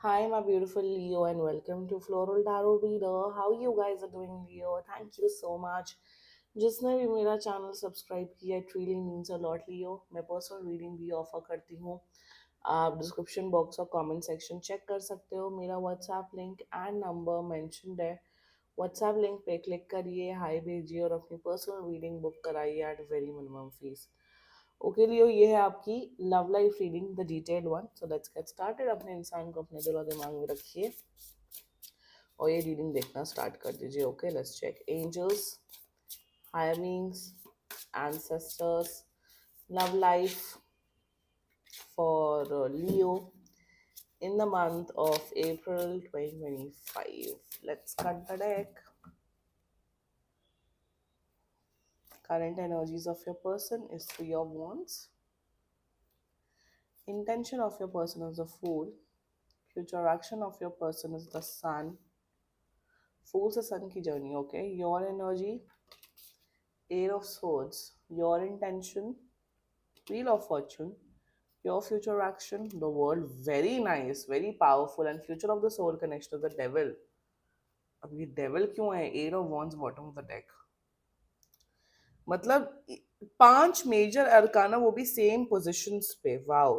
Hi, my beautiful Leo, and welcome to Floral Tarot Reader. How you guys are doing, Leo? Thank you so much. जिसने भी मेरा channel subscribe किया, it really means a lot, Leo. मैं personal reading भी offer करती हूँ। आप description box और कमेंट सेक्शन चेक कर सकते हो। मेरा WhatsApp link and number mentioned है। व्हाट्सएप लिंक पे क्लिक करिए, हाई भेजिए और अपनी पर्सनल रीडिंग बुक कराइए at very minimum fees. Okay Leo, ये है आपकी love life reading, the detailed one. So let's get started. अपने इंसान को अपने दिल और दिमाग में रखिए और ये रीडिंग देखना स्टार्ट कर दीजिए। Okay, let's check angels, higher beings, ancestors, love life for Leo in the month of April 2025. Let's cut the deck. Current energies of your person is Three of Wands. Intention of your person is the Fool. Future action of your person is the Sun. Fool से Sun की journey, okay? Your energy, Eight of Swords. Your intention, Wheel of Fortune. Your future action, the World. Very nice, very powerful. And future of the soul connection to the Devil. अब ये Devil क्यों है? Eight of Wands bottom of the deck. मतलब 5 major arcana, वो भी same positions पे। Wow.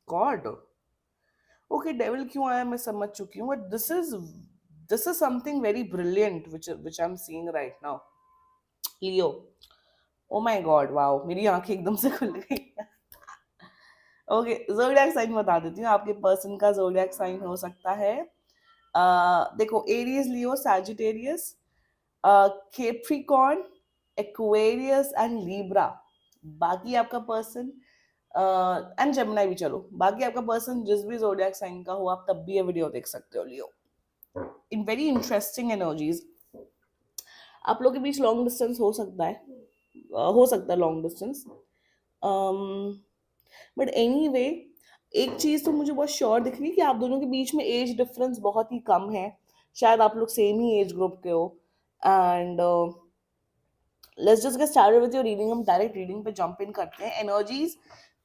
God. Okay, devil क्यों आया मैं समझ चुकी हूँ, but this is something very brilliant which I am seeing right now. Leo, oh my God, wow, मेरी आंखें एकदम से खुल गई। ओके, जोडिएक साइन बता देती हूँ। आपके पर्सन का जोडिएक साइन हो सकता है, देखो, Aries, Leo, Sagittarius, Capricorn, Aquarius and Libra. बाकी आपका पर्सन एंड जेमिनी भी, चलो बाकी आपका पर्सन जिस भी जोडिएक साइन का हो, आप तब भी ये वीडियो देख सकते हो। लियो, इन वेरी इंटरेस्टिंग एनर्जीज। आप लोग के बीच लॉन्ग डिस्टेंस हो सकता है, हो सकता है long distance, but any way, एक चीज तो मुझे बहुत श्योर दिख रही है कि आप दोनों के बीच में एज डिफरेंस बहुत ही कम है। शायद आप लोग सेम ही एज ग्रुप के हो। And let's just get started with your reading. हम डायरेक्ट रीडिंग पे जंप इन करते हैं। एनर्जीज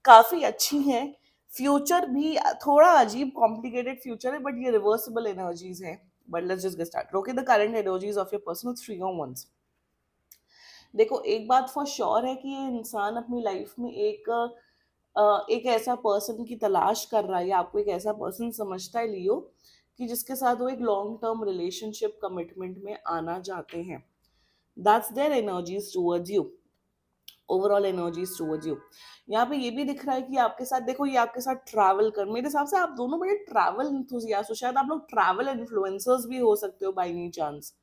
काफी अच्छी हैं। फ्यूचर भी थोड़ा अजीब कॉम्प्लिकेटेड फ्यूचर है, बट ये रिवर्सिबल एनर्जीज है। But let's just get start. Okay, the current energies of your person, three of wands. देखो, एक बात फॉर श्योर है कि ये इंसान अपनी लाइफ में एक ऐसा पर्सन की तलाश कर रहा है, या आपको एक ऐसा पर्सन समझता है, लियो, कि जिसके साथ वो एक लॉन्ग टर्म रिलेशनशिप कमिटमेंट में आना चाहते हैं। That's their energies towards you, overall energies towards you. यहाँ पे ये भी दिख रहा है कि आपके साथ, देखो, ये आपके साथ ट्रैवल कर, मेरे हिसाब से आप दोनों बड़े ट्रैवल इंथुजियास्ट हो। शायद आप लोग ट्रैवल इन्फ्लुएंसर्स भी हो सकते हो बाय एनी चांस।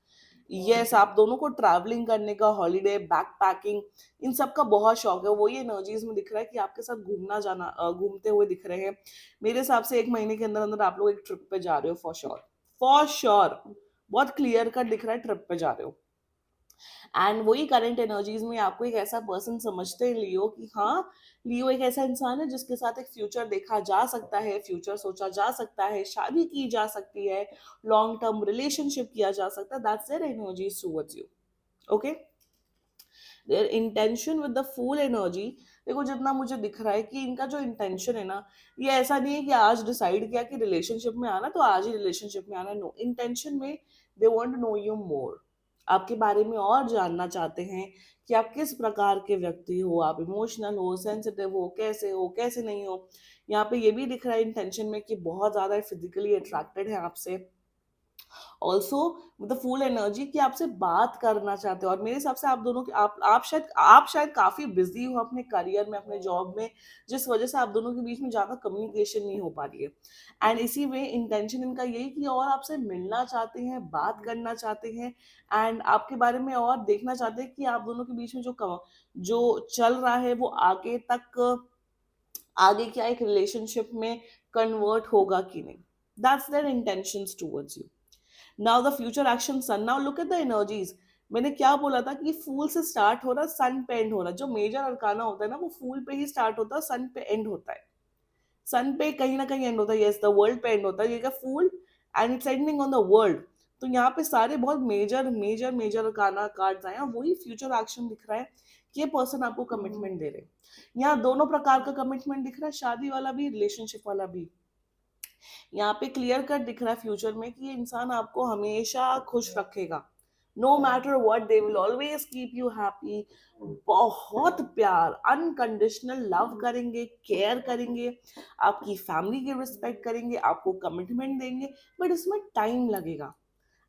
यस, आप दोनों को ट्रैवलिंग करने का, हॉलीडे, बैक पैकिंग, इन सब का बहुत शौक है। वो ये एनर्जीज में दिख रहा है कि आपके साथ घूमना जाना, घूमते हुए दिख रहे हैं। मेरे हिसाब से एक महीने के अंदर अंदर आप लोग एक ट्रिप पे जा रहे हो, फॉर श्योर, फॉर श्योर। बहुत क्लियर कट दिख रहा है, ट्रिप पे जा रहे हो। एंड वही करंट एनर्जीज में आपको एक ऐसा पर्सन समझते हैं, लियो, कि हाँ, लियो एक ऐसा इंसान है जिसके साथ एक फ्यूचर देखा जा सकता है, फ्यूचर सोचा जा सकता है, शादी की जा सकती है, लॉन्ग टर्म रिलेशनशिप किया जा सकता है। That's their energies towards you. Okay, their intention with the full energy, देखो, जितना मुझे दिख रहा है कि इनका जो इंटेंशन है ना, ये ऐसा नहीं है कि आज डिसाइड किया कि रिलेशनशिप में आना तो आज ही रिलेशनशिप में आना। नो, इंटेंशन में they want to know you more, आपके बारे में और जानना चाहते हैं कि आप किस प्रकार के व्यक्ति हो, आप इमोशनल हो, सेंसिटिव हो, कैसे नहीं हो। यहाँ पे ये भी दिख रहा है इंटेंशन में कि बहुत ज्यादा फिजिकली अट्रैक्टेड है आपसे। Also with the full energy कि आपसे बात करना चाहते हो। और मेरे हिसाब से आप दोनों के, आप शायद काफी बिजी हो अपने करियर में, अपने जॉब में, जिस वजह से आप दोनों के बीच में ज्यादा कम्युनिकेशन नहीं हो पा रही है। एंड इसी वे इंटेंशन इनका यही कि और आपसे मिलना चाहते हैं, बात करना चाहते हैं, एंड आपके बारे में और देखना चाहते हैं कि आप दोनों के बीच में जो चल रहा है वो आगे क्या एक रिलेशनशिप में कन्वर्ट होगा कि नहीं। That's their intentions towards you. Now the future action, sun. Now look at the energies. मैंने क्या बोला था कि फूल से स्टार्ट हो रहा, सन पे एंड हो रहा। जो मेजर अरकाना होता है ना, वो फूल पे ही स्टार्ट होता है, सन पे एंड होता है। सन पे कहीं ना कहीं एंड होता है, यस, द वर्ल्ड पे एंड होता है। ये क्या, fool and it's ending on the world. तो यहाँ पे सारे बहुत major major major arcana cards आए हैं। वही फ्यूचर एक्शन दिख रहा है ये पर्सन आपको कमिटमेंट दे रहे हैं। यहाँ दोनों प्रकार का कमिटमेंट दिख रहा है, शादी वाला भी, रिलेशनशिप वाला भी। यहाँ पे क्लियर कट दिख रहा है फ्यूचर में कि ये इंसान आपको हमेशा खुश रखेगा, no matter what, they will always keep you happy. बहुत प्यार, अनकंडीशनल लव करेंगे, केयर करेंगे, आपकी फैमिली की रिस्पेक्ट करेंगे, आपको कमिटमेंट देंगे, बट इसमें टाइम लगेगा।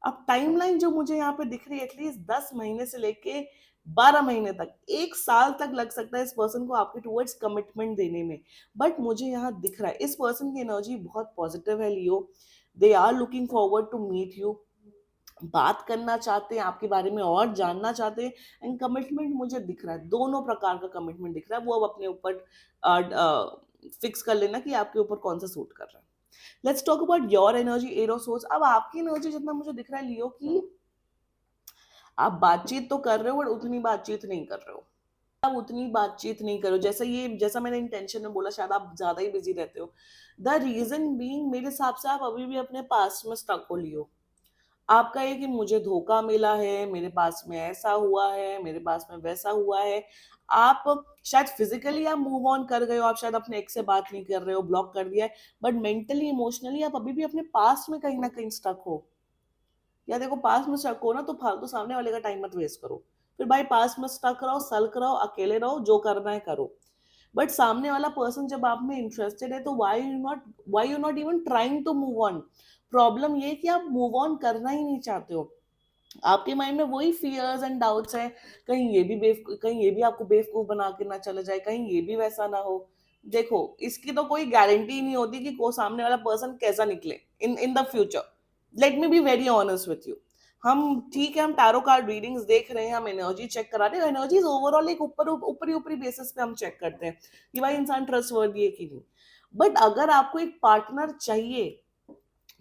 अब टाइमलाइन जो मुझे यहाँ पे दिख रही है, एटलीस्ट 10 महीने से लेके 12 महीने तक, 1 साल तक लग सकता है इस पर्सन को आपके टुवर्ड्स कमिटमेंट देने में। बट मुझे यहाँ दिख रहा है इस पर्सन की एनर्जी बहुत पॉजिटिव है Leo. They are looking forward to meet you, बात करना चाहते हैं, आपके बारे में और जानना चाहते हैं। एंड कमिटमेंट मुझे दिख रहा है, दोनों प्रकार का कमिटमेंट दिख रहा है। वो अब अपने ऊपर फिक्स कर लेना कि आपके ऊपर कौन सा सूट कर रहा है। Let's talk about your energy, arrow source. अब आपकी एनर्जी जितना मुझे दिख रहा है लियो की, आप बातचीत तो कर रहे हो बट उतनी बातचीत नहीं कर रहे हो। आप उतनी बातचीत नहीं करो जैसा मैंने इंटेंशन में बोला, शायद आप ज्यादा ही बिजी रहते हो। द रीजन बीइंग, मेरे हिसाब से आप अभी भी अपने पास्ट में स्टक हो लियो। आपका ये कि मुझे धोखा मिला है, मेरे पास में ऐसा हुआ है, मेरे पास में वैसा हुआ है। आप शायद फिजिकली आप मूव ऑन कर गए हो, आप शायद अपने एक्स से बात नहीं कर रहे हो, ब्लॉक कर दिया है, बट मेंटली इमोशनली आप अभी भी अपने पास्ट में कहीं ना कहीं स्टक हो। या देखो, पास में स्टक हो ना तो फालतू सामने वाले का टाइम मत वेस्ट करो। फिर भाई पास में स्टक रहो, सल्क रहो, अकेले रहो, जो करना है करो। बट सामने वाला पर्सन जब आप में इंटरेस्टेड है तो why you not even trying to move on. Problem ये है कि आप मूव ऑन करना ही नहीं चाहते हो। आपके माइंड में वही फियर्स एंड डाउट्स हैं, कहीं ये भी आपको बेवकूफ बना के ना चला जाए, कहीं ये भी वैसा ना हो। देखो, इसकी तो कोई गारंटी नहीं होती कि को सामने वाला पर्सन कैसा निकले in the future. Let me be very honest with you. हम ठीक है, हम टैरो कार्ड रीडिंग्स देख रहे हैं, हम एनर्जी चेक करा रहे हैं, एनर्जीज ओवरऑल एक ऊपरी ऊपरी बेसिस पे हम चेक करते हैं कि भाई इंसान ट्रस्टवर्दी है कि नहीं। बट अगर आपको एक पार्टनर चाहिए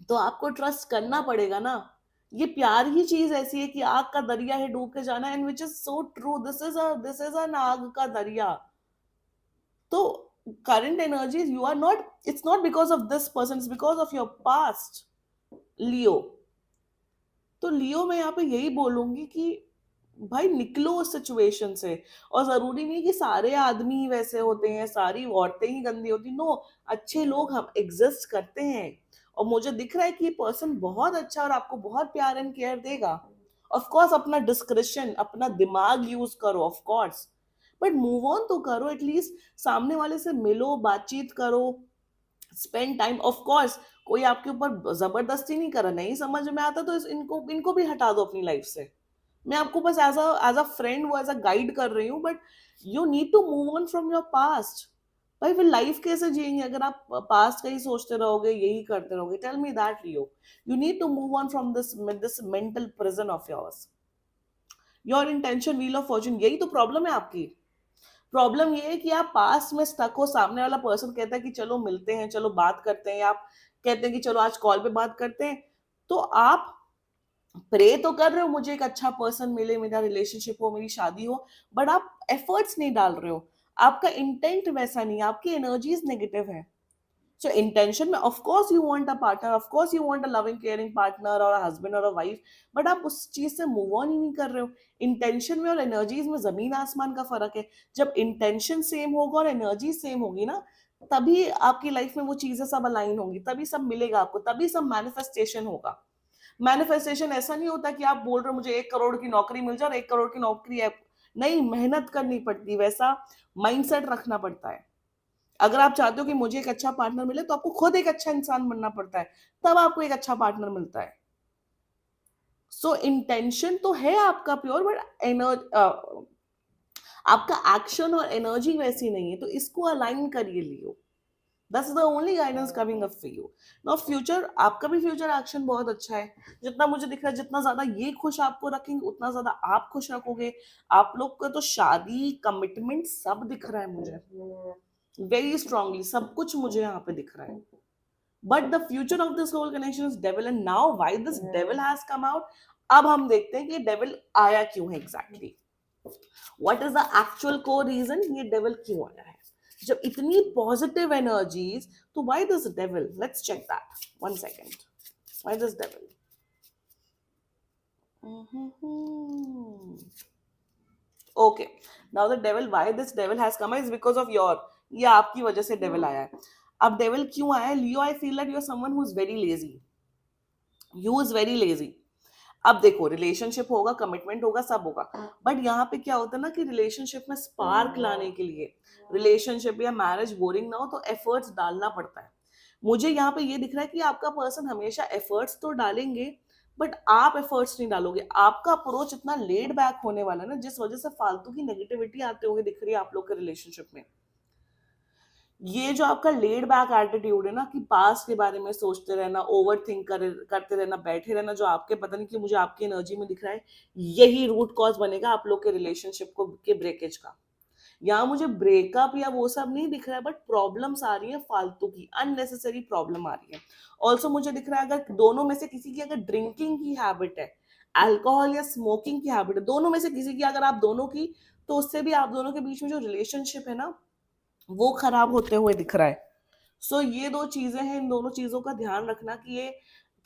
तो आपको ट्रस्ट करना पड़ेगा ना। ये प्यार ही चीज ऐसी है कि आग का दरिया है, डूब के जाना, and which is so true. This is a आग का दरिया। तो current energies, you are not, it's not because of this person, it's because of your past Leo. तो लियो मैं यहाँ पे यही बोलूंगी कि भाई निकलो उस सिचुएशन से। और जरूरी नहीं कि सारे आदमी ही वैसे होते हैं, सारी औरतें ही गंदी होती, नो। अच्छे लोग हम एग्जिस्ट करते हैं। और मुझे दिख रहा है कि ये पर्सन बहुत अच्छा और आपको बहुत प्यार एंड केयर देगा। ऑफ कोर्स अपना डिस्क्रिशन, अपना दिमाग यूज करो, of course. But move on तो करो एटलीस्ट, सामने वाले से मिलो, बातचीत करो, स्पेंड टाइम। ऑफ कोर्स कोई आपके ऊपर जबरदस्ती नहीं कर रहा, नहीं समझ में आता तो इनको इनको भी हटा दो अपनी लाइफ से। मैं आपको बस एज अ फ्रेंड, वो एज अ गाइड कर रही हूँ। But you need to move on from your past. भाई फिर लाइफ कैसे जिएंगे अगर आप पास्ट का ही सोचते रहोगे, यही करते रहोगे? Tell me that Leo. You need to move on from this mental prison of yours. Your intention, wheel of fortune, यही तो प्रॉब्लम है आपकी। प्रॉब्लम ये है कि आप पास में स्टक हो, सामने वाला पर्सन कहता है कि चलो मिलते हैं, चलो बात करते हैं, आप कहते हैं कि चलो आज कॉल पे बात करते हैं। तो आप प्रे तो कर रहे हो मुझे एक अच्छा पर्सन मिले, मेरा रिलेशनशिप हो, मेरी शादी हो, बट आप एफर्ट्स नहीं डाल रहे हो। आपका इंटेंट वैसा नहीं है, आपकी एनर्जीज नेगेटिव है। सो इंटेंशन में of course you want a partner, of course you want a loving caring partner और हस्बैंड और अ वाइफ, बट आप उस चीज से मूव ऑन ही नहीं कर रहे हो। इंटेंशन में और एनर्जीज में जमीन आसमान का फर्क है। जब इंटेंशन सेम होगा और एनर्जी सेम होगी ना, तभी आपकी लाइफ में वो चीजें सब अलाइन होंगी, तभी सब मिलेगा आपको, तभी सब मैनिफेस्टेशन होगा। मैनिफेस्टेशन ऐसा नहीं होता कि आप बोल रहे हो मुझे 1 करोड़ की नौकरी मिल जाए और 1 करोड़ की नौकरी है। नहीं, मेहनत करनी पड़ती, वैसा माइंडसेट रखना पड़ता है। अगर आप चाहते हो कि मुझे एक अच्छा पार्टनर मिले तो आपको खुद एक अच्छा इंसान बनना पड़ता है, तब आपको एक अच्छा पार्टनर मिलता है। सो इंटेंशन तो है आपका प्योर, बट आपका एक्शन और एनर्जी वैसी नहीं है, तो इसको अलाइन करिए Leo. That's the only guidance coming up for you. Now future, आपका भी फ्यूचर एक्शन बहुत अच्छा है। जितना मुझे दिख रहा है, जितना ज्यादा ये खुश आपको रखेंगे उतना ज्यादा आप खुश रखोगे। आप लोग का तो शादी, कमिटमेंट सब दिख रहा है मुझे वेरी स्ट्रांगली, सब कुछ मुझे यहाँ पे दिख रहा है। But the future of this whole connection is devil, and now why this devil has come out. अब हम देखते हैं कि डेविल आया क्यों है exactly. What is the actual core reason, ये डेविल क्यों आया है? जब इतनी पॉजिटिव एनर्जीज, तो why this devil? Let's check that, one second. Why this devil? Okay, now the devil, why this devil has come is because of your, ये आपकी वजह से डेविल आया है. अब डेविल क्यों आया है? Leo, I feel that you are someone who is very lazy. You is very lazy. अब देखो, रिलेशनशिप होगा, कमिटमेंट होगा, सब होगा, बट यहाँ पे क्या होता है ना कि रिलेशनशिप में स्पार्क लाने के लिए, रिलेशनशिप या मैरिज बोरिंग ना हो तो एफर्ट्स डालना पड़ता है. मुझे यहाँ पे ये दिख रहा है कि आपका पर्सन हमेशा एफर्ट्स तो डालेंगे, बट आप एफर्ट्स नहीं डालोगे. आपका अप्रोच इतना लेड बैक होने वाला है ना, जिस वजह से फालतू की नेगेटिविटी आते हुए दिख रही है आप लोग के रिलेशनशिप में. ये जो आपका लेड बैक एटीट्यूड है ना, कि पास्ट के बारे में सोचते रहना, ओवर थिंक करते रहना, बैठे रहना, जो आपके पता नहीं कि मुझे आपकी एनर्जी में दिख रहा है, यही रूट कॉज बनेगा आप लोग के रिलेशनशिप को के ब्रेकेज का. यहाँ मुझे ब्रेकअप या वो सब नहीं दिख रहा है, बट प्रॉब्लम्स आ रही है फालतू की, अननेसेसरी प्रॉब्लम आ रही है. ऑल्सो मुझे दिख रहा है अगर दोनों में से किसी की अगर ड्रिंकिंग की हैबिट है, अल्कोहल या स्मोकिंग की हैबिट है, दोनों में से किसी की, अगर आप दोनों की, तो उससे भी आप दोनों के बीच में जो रिलेशनशिप है ना, वो खराब होते हुए दिख रहा है. सो ये दो चीजें हैं, इन दोनों चीजों का ध्यान रखना कि ये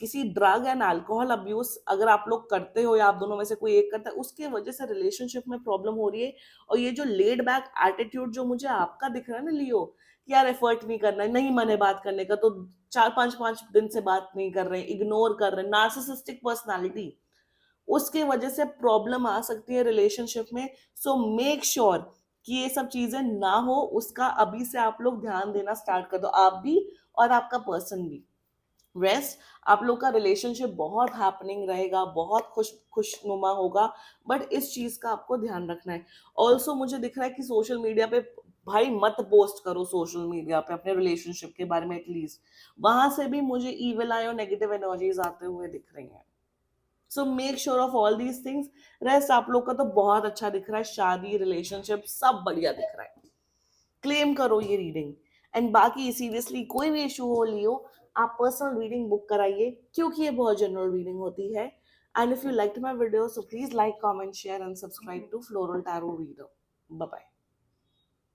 किसी ड्रग एंड अल्कोहल अब्यूज अगर आप लोग करते हो या आप दोनों में से कोई एक करता है, उसके वजह से रिलेशनशिप में प्रॉब्लम हो रही है. और ये जो लेड बैक एटीट्यूड जो मुझे आपका दिख रहा है ना लियो, कि यार एफर्ट नहीं करना है, नहीं मन है बात करने का, तो 4-5 दिन से बात नहीं कर रहे हैं, इग्नोर कर रहे हैं, नार्सिसिस्टिक पर्सनालिटी, उसके वजह से प्रॉब्लम आ सकती है रिलेशनशिप में. सो मेक श्योर कि ये सब चीजें ना हो, उसका अभी से आप लोग ध्यान देना स्टार्ट कर दो, आप भी और आपका पर्सन भी. रेस्ट, आप लोग का रिलेशनशिप बहुत हैपनिंग रहेगा, बहुत खुशनुमा होगा, बट इस चीज का आपको ध्यान रखना है. ऑल्सो मुझे दिख रहा है कि सोशल मीडिया पे, भाई मत पोस्ट करो सोशल मीडिया पे अपने रिलेशनशिप के बारे में, एटलीस्ट वहां से भी मुझे ईविल आई और नेगेटिव एनर्जीज आते हुए दिख रही हैं. So make sure of all these things. Rest आप लोग का तो बहुत अच्छा दिख रहा है, शादी, रिलेशनशिप सब बढ़िया दिख रहा है. क्लेम करो ये रीडिंग. एंड बाकी सीरियसली कोई भी इशू हो लियो, आप पर्सनल रीडिंग बुक कराइए, क्योंकि ये बहुत जनरल रीडिंग होती है. And if you like my video, so please like, comment, share and subscribe to floral tarot reader. Bye bye.